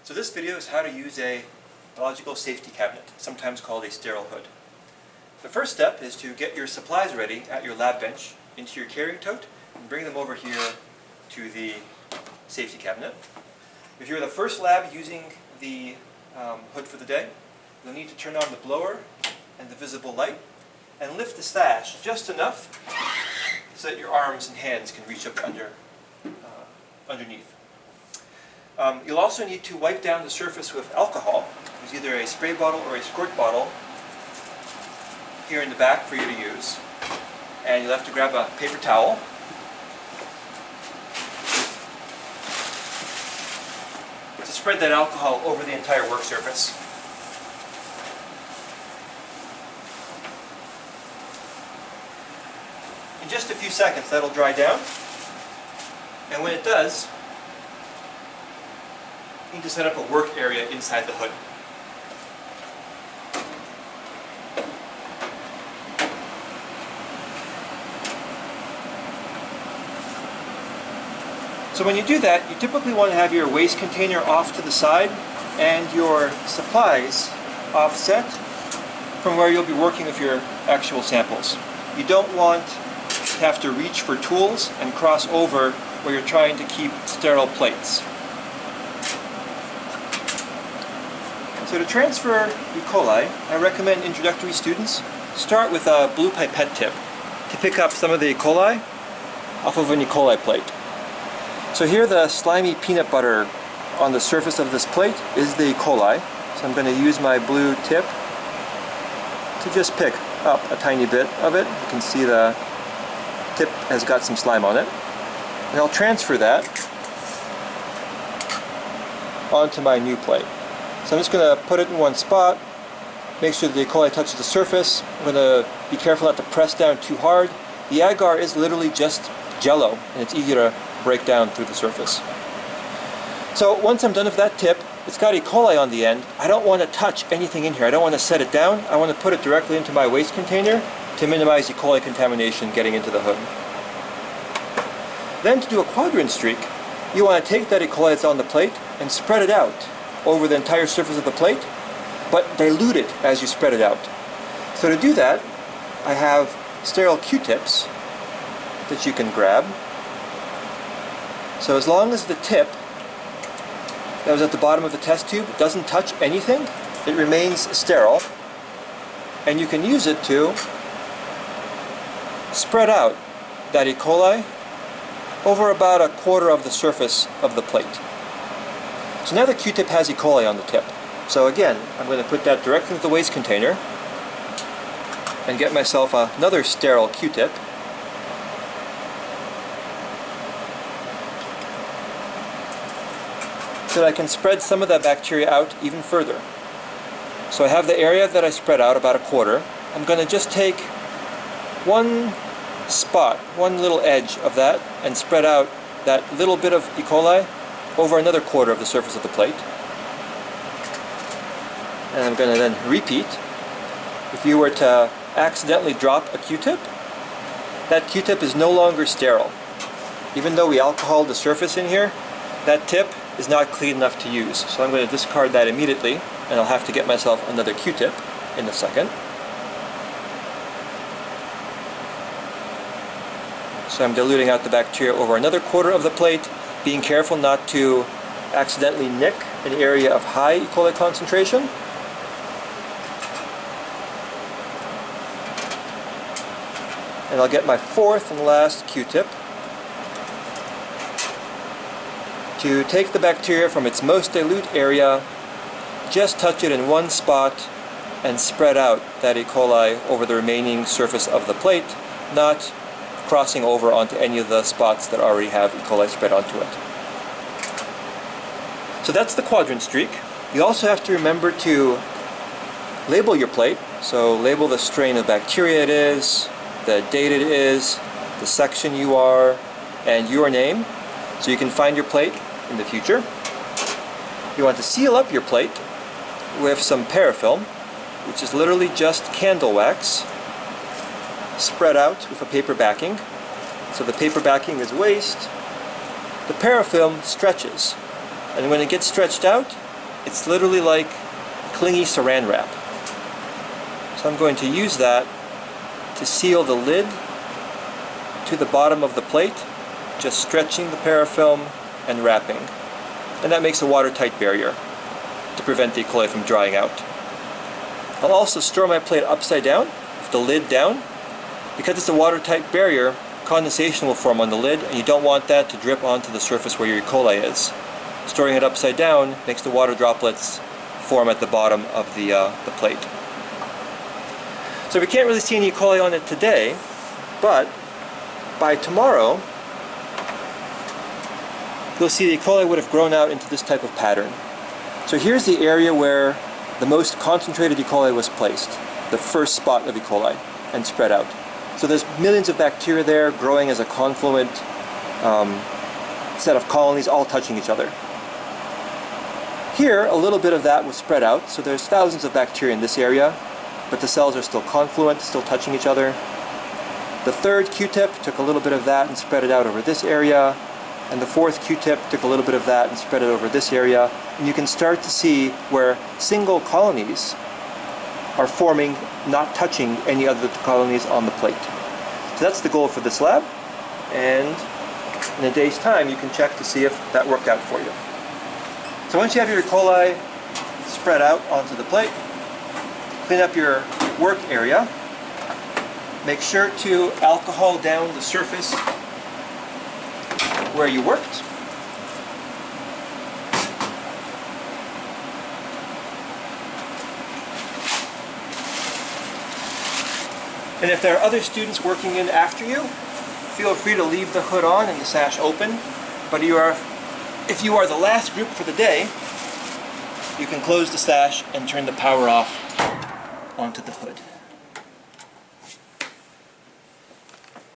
So this video is how to use a biological safety cabinet, sometimes called a sterile hood. The first step is to get your supplies ready at your lab bench into your carrying tote and bring them over here to the safety cabinet. If you're the first lab using the hood for the day, you'll need to turn on the blower and the visible light and lift the sash just enough so that your arms and hands can reach up underneath. You'll also need to wipe down the surface with alcohol. There's either a spray bottle or a squirt bottle here in the back for you to use. And you'll have to grab a paper towel. To spread that alcohol over the entire work surface. In just a few seconds that'll dry down. And when it does, you need to set up a work area inside the hood. So when you do that, you typically want to have your waste container off to the side and your supplies offset from where you'll be working with your actual samples. You don't want to have to reach for tools and cross over where you're trying to keep sterile plates. So to transfer Ecoli, I recommend introductory students start with a blue pipette tip to pick up some of the Ecoli off of an Ecoli plate. So here the slimy peanut butter on the surface of this plate is the Ecoli. So I'm going to use my blue tip to just pick up a tiny bit of it. You can see the tip has got some slime on it. And I'll transfer that onto my new plate. So I'm just going to put it in one spot, make sure the Ecoli touches the surface. I'm going to be careful not to press down too hard. The agar is literally just jello, and it's easy to break down through the surface. So once I'm done with that tip, it's got Ecoli on the end. I don't want to touch anything in here. I don't want to set it down. I want to put it directly into my waste container to minimize Ecoli contamination getting into the hood. Then to do a quadrant streak, you want to take that Ecoli that's on the plate and spread it out over the entire surface of the plate, but dilute it as you spread it out. So to do that, I have sterile Q-tips that you can grab. So as long as the tip that was at the bottom of the test tube doesn't touch anything, it remains sterile, and you can use it to spread out that Ecoli over about a quarter of the surface of the plate. So now the Q-tip has Ecoli on the tip. So again, I'm going to put that directly into the waste container and get myself another sterile Q-tip. So that I can spread some of that bacteria out even further. So I have the area that I spread out, about a quarter. I'm going to just take one spot, one little edge of that, and spread out that little bit of Ecoli over another quarter of the surface of the plate. And I'm going to then repeat. If you were to accidentally drop a Q-tip, that Q-tip is no longer sterile. Even though we alcoholed the surface in here, that tip is not clean enough to use. So I'm going to discard that immediately, and I'll have to get myself another Q-tip in a second. So I'm diluting out the bacteria over another quarter of the plate, being careful not to accidentally nick an area of high Ecoli concentration. And I'll get my fourth and last Q-tip to take the bacteria from its most dilute area, just touch it in one spot, and spread out that Ecoli over the remaining surface of the plate, not crossing over onto any of the spots that already have Ecoli spread onto it. So that's the quadrant streak. You also have to remember to label your plate. So label the strain of bacteria it is, the date it is, the section you are, and your name, so you can find your plate in the future. You want to seal up your plate with some parafilm, which is literally just candle wax spread out with a paper backing. So the paper backing is waste. The parafilm stretches, and when it gets stretched out, It's literally like clingy saran wrap. So I'm going to use that to seal the lid to the bottom of the plate, just stretching the parafilm and wrapping. And that makes a watertight barrier to prevent the E. coli from drying out. I'll also store my plate upside down, with the lid down. Because it's a watertight barrier, condensation will form on the lid, and you don't want that to drip onto the surface where your E. coli is. Storing it upside down makes the water droplets form at the bottom of the plate. So we can't really see any E. coli on it today, but by tomorrow, you'll see the E. coli would have grown out into this type of pattern. So here's the area where the most concentrated E. coli was placed, the first spot of E. coli, and spread out. So there's millions of bacteria there growing as a confluent set of colonies all touching each other. Here, a little bit of that was spread out, so there's thousands of bacteria in this area, but the cells are still confluent, still touching each other. The third Q-tip took a little bit of that and spread it out over this area, and the fourth Q-tip took a little bit of that and spread it over this area, and you can start to see where single colonies are forming, not touching any other colonies on the plate. So that's the goal for this lab, and in a day's time you can check to see if that worked out for you. So once you have your E. coli spread out onto the plate, clean up your work area. Make sure to alcohol down the surface where you worked. And if there are other students working in after you, feel free to leave the hood on and the sash open. But if you are the last group for the day, you can close the sash and turn the power off onto the hood.